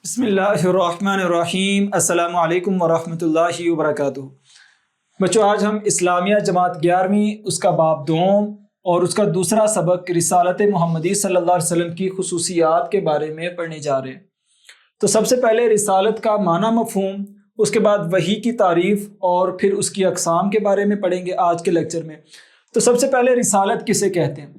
بسم اللہ الرحمن الرحیم۔ السلام علیکم ورحمۃ اللہ وبرکاتہ۔ بچوں، آج ہم اسلامیہ جماعت 11ویں اس کا باب دوم اور اس کا دوسرا سبق رسالت محمدی صلی اللہ علیہ وسلم کی خصوصیات کے بارے میں پڑھنے جا رہے ہیں۔ تو سب سے پہلے رسالت کا معنی مفہوم، اس کے بعد وحی کی تعریف اور پھر اس کی اقسام کے بارے میں پڑھیں گے آج کے لیکچر میں۔ تو سب سے پہلے رسالت کسے کہتے ہیں؟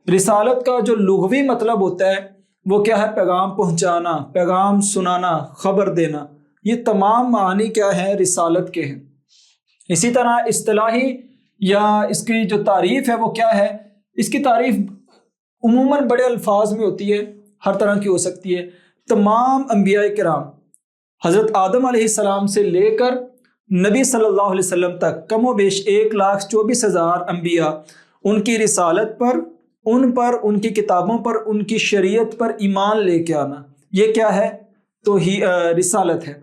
رسالت کا جو لغوی مطلب ہوتا ہے وہ کیا ہے؟ پیغام پہنچانا، پیغام سنانا، خبر دینا۔ یہ تمام معنی کیا ہیں؟ رسالت کے ہیں۔ اسی طرح اصطلاحی یا اس کی جو تعریف ہے وہ کیا ہے؟ اس کی تعریف عموماً بڑے الفاظ میں ہوتی ہے، ہر طرح کی ہو سکتی ہے۔ تمام انبیاء کرام حضرت آدم علیہ السلام سے لے کر نبی صلی اللہ علیہ وسلم تک کم و بیش 1,24,000 انبیاء، ان کی رسالت پر، ان کی کتابوں پر، ان کی شریعت پر ایمان لے کے آنا، یہ کیا ہے؟ تو ہی رسالت ہے۔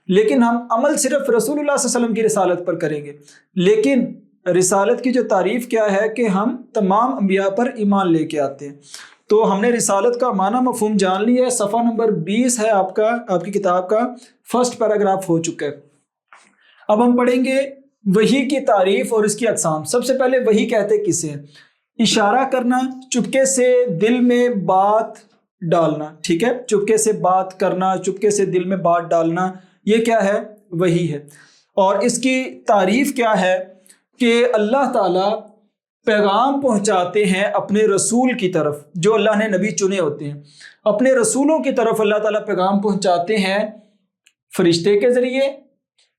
لیکن ہم عمل صرف رسول اللہ صلی اللہ علیہ وسلم کی رسالت پر کریں گے، لیکن رسالت کی جو تعریف کیا ہے کہ ہم تمام انبیاء پر ایمان لے کے آتے ہیں۔ تو ہم نے رسالت کا معنی مفہوم جان لیا ہے۔ صفحہ نمبر 20 ہے آپ کی کتاب کا فرسٹ پیراگراف ہو چکا ہے۔ اب ہم پڑھیں گے وحی کی تعریف اور اس کی اقسام۔ سب سے پہلے وحی کہتے کسے ہیں؟ اشارہ کرنا، چپکے سے دل میں بات ڈالنا، ٹھیک ہے؟ چپکے سے بات کرنا، چپکے سے دل میں بات ڈالنا، یہ کیا ہے؟ وحی ہے۔ اور اس کی تعریف کیا ہے کہ اللہ تعالیٰ پیغام پہنچاتے ہیں اپنے رسول کی طرف، جو اللہ نے نبی چنے ہوتے ہیں، اپنے رسولوں کی طرف اللہ تعالیٰ پیغام پہنچاتے ہیں فرشتے کے ذریعے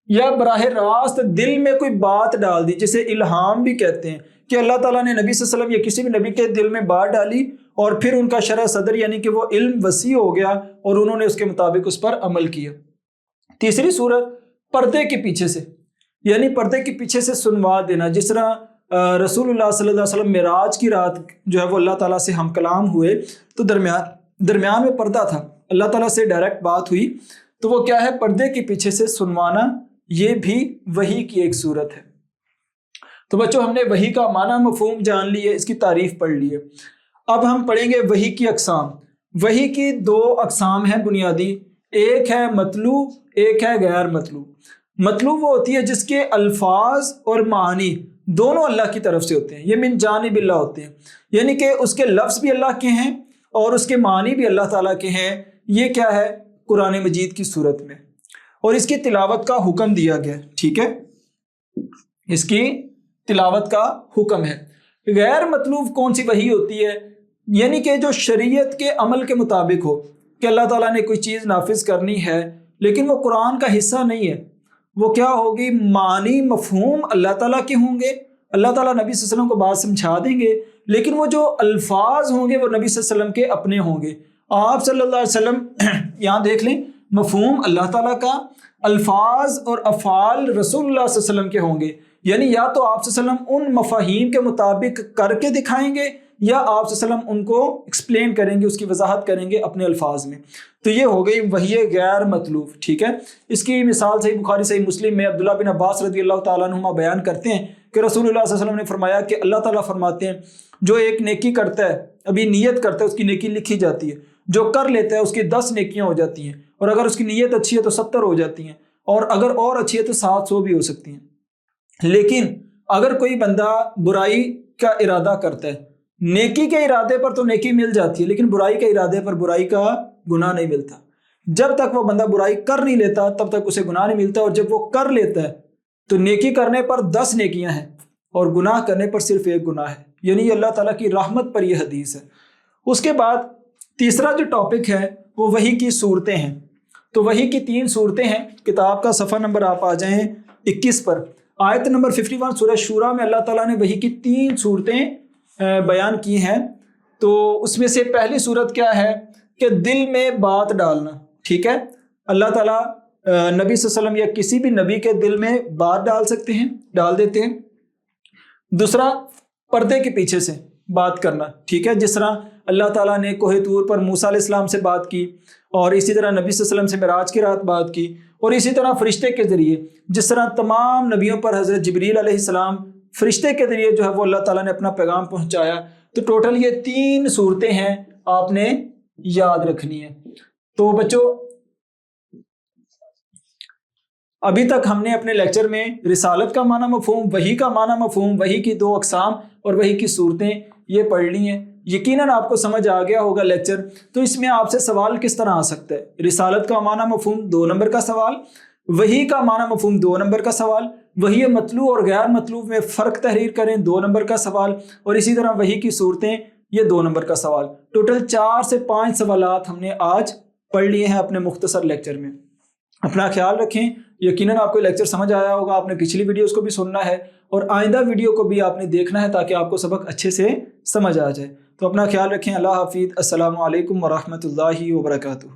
یا براہ راست دل میں کوئی بات ڈال دی، جسے الہام بھی کہتے ہیں، کہ اللہ تعالیٰ نے نبی صلی اللہ علیہ وسلم یا کسی بھی نبی کے دل میں بات ڈالی اور پھر ان کا شرح صدر یعنی کہ وہ علم وسیع ہو گیا اور انہوں نے اس کے مطابق اس پر عمل کیا۔ تیسری صورت پردے کے پیچھے سے، یعنی پردے کے پیچھے سے سنوا دینا، جس طرح رسول اللہ صلی اللہ علیہ وسلم معراج کی رات جو ہے وہ اللہ تعالیٰ سے ہم کلام ہوئے تو درمیان میں پردہ تھا، اللہ تعالیٰ سے ڈائریکٹ بات ہوئی، تو وہ کیا ہے؟ پردے کے پیچھے سے سنوانا، یہ بھی وحی کی ایک صورت ہے۔ تو بچوں، ہم نے وحی کا معنی مفہوم جان لی ہے، اس کی تعریف پڑھ لی ہے۔ اب ہم پڑھیں گے وحی کی اقسام۔ وحی کی 2 اقسام ہیں بنیادی، ایک ہے مطلوع، ایک ہے غیر مطلوع۔ مطلوع وہ ہوتی ہے جس کے الفاظ اور معنی دونوں اللہ کی طرف سے ہوتے ہیں، یہ من جانب اللہ ہوتے ہیں، یعنی کہ اس کے لفظ بھی اللہ کے ہیں اور اس کے معنی بھی اللہ تعالیٰ کے ہیں۔ یہ کیا ہے؟ قرآن مجید کی صورت میں، اور اس کی تلاوت کا حکم دیا گیا، ٹھیک ہے؟ اس کی تلاوت کا حکم ہے۔ غیر مطلوب کون سی وحی ہوتی ہے؟ یعنی کہ جو شریعت کے عمل کے مطابق ہو، کہ اللہ تعالیٰ نے کوئی چیز نافذ کرنی ہے لیکن وہ قرآن کا حصہ نہیں ہے، وہ کیا ہوگی؟ معنی مفہوم اللہ تعالیٰ کے ہوں گے، اللہ تعالیٰ نبی صلی اللہ علیہ وسلم کو بات سمجھا دیں گے، لیکن وہ جو الفاظ ہوں گے وہ نبی صلی اللہ علیہ وسلم کے اپنے ہوں گے۔ آپ صلی اللہ علیہ وسلم یہاں دیکھ لیں، مفہوم اللہ تعالیٰ کا، الفاظ اور افعال رسول اللہ صلی اللہ علیہ وسلم کے ہوں گے، یعنی یا تو آپ صلی اللہ علیہ وسلم ان مفاہیم کے مطابق کر کے دکھائیں گے یا آپ صلی اللہ علیہ وسلم ان کو ایکسپلین کریں گے، اس کی وضاحت کریں گے اپنے الفاظ میں۔ تو یہ ہو گئی وحی غیر مطلوب، ٹھیک ہے؟ اس کی مثال صحیح بخاری صحیح مسلم میں عبداللہ بن عباس رضی اللہ تعالیٰ عنہما بیان کرتے ہیں کہ رسول اللہ صلی اللہ علیہ وسلم نے فرمایا کہ اللہ تعالیٰ فرماتے ہیں جو ایک نیکی کرتا ہے، ابھی نیت کرتا ہے، اس کی نیکی لکھی جاتی ہے، جو کر لیتا ہے اس کی 10 نیکیاں ہو جاتی ہیں، اور اگر اس کی نیت اچھی ہے تو 70 ہو جاتی ہیں، اور اگر اور اچھی ہے تو 700 بھی ہو سکتی ہیں۔ لیکن اگر کوئی بندہ برائی کا ارادہ کرتا ہے، نیکی کے ارادے پر تو نیکی مل جاتی ہے لیکن برائی کے ارادے پر برائی کا گناہ نہیں ملتا۔ جب تک وہ بندہ برائی کر نہیں لیتا تب تک اسے گناہ نہیں ملتا، اور جب وہ کر لیتا ہے تو نیکی کرنے پر 10 نیکیاں ہیں اور گناہ کرنے پر صرف 1 گناہ ہے، یعنی یہ اللہ تعالیٰ کی رحمت پر یہ حدیث ہے۔ اس کے بعد تیسرا جو ٹاپک ہے وہ وحی کی صورتیں ہیں۔ تو وحی کی 3 صورتیں ہیں۔ کتاب کا صفحہ نمبر آپ آ جائیں 21 پر، آیت نمبر 51 سورہ شورا میں اللہ تعالیٰ نے وحی کی 3 صورتیں بیان کی ہیں۔ تو اس میں سے پہلی صورت کیا ہے کہ دل میں بات ڈالنا، ٹھیک ہے؟ اللہ تعالیٰ نبی صلی اللہ علیہ وسلم یا کسی بھی نبی کے دل میں بات ڈال سکتے ہیں، ڈال دیتے ہیں۔ دوسرا پردے کے پیچھے سے بات کرنا، ٹھیک ہے؟ جس طرح اللہ تعالیٰ نے کوہ طور پر موسیٰ علیہ السلام سے بات کی، اور اسی طرح نبی صلی اللہ علیہ وسلم سے معراج کی رات بات کی، اور اسی طرح فرشتے کے ذریعے، جس طرح تمام نبیوں پر حضرت جبریل علیہ السلام فرشتے کے ذریعے جو ہے وہ اللہ تعالیٰ نے اپنا پیغام پہنچایا۔ تو ٹوٹل یہ 3 صورتیں ہیں، آپ نے یاد رکھنی ہے۔ تو بچوں، ابھی تک ہم نے اپنے لیکچر میں رسالت کا معنی مفہوم، وحی کا معنی مفہوم، وحی کی 2 اقسام اور وحی کی صورتیں یہ پڑھ لی ہیں۔ یقیناً آپ کو سمجھ آ گیا ہوگا لیکچر۔ تو اس میں آپ سے سوال کس طرح آ سکتا ہے؟ رسالت کا معنی مفہوم 2 نمبر کا سوال، وحی کا معنی مفہوم 2 نمبر کا سوال، وحی مطلوع اور غیر مطلوع میں فرق تحریر کریں 2 نمبر کا سوال، اور اسی طرح وحی کی صورتیں یہ 2 نمبر کا سوال۔ ٹوٹل 4 سے 5 سوالات ہم نے آج پڑھ لیے ہیں اپنے مختصر لیکچر میں۔ اپنا خیال رکھیں۔ یقیناً آپ کو لیکچر سمجھ آیا ہوگا، آپ نے پچھلی ویڈیوز کو بھی سننا ہے اور آئندہ ویڈیو کو بھی آپ نے دیکھنا ہے تاکہ آپ کو سبق اچھے سے سمجھ آ جائے۔ تو اپنا خیال رکھیں۔ اللہ حافظ۔ السلام علیکم ورحمۃ اللہ وبرکاتہ۔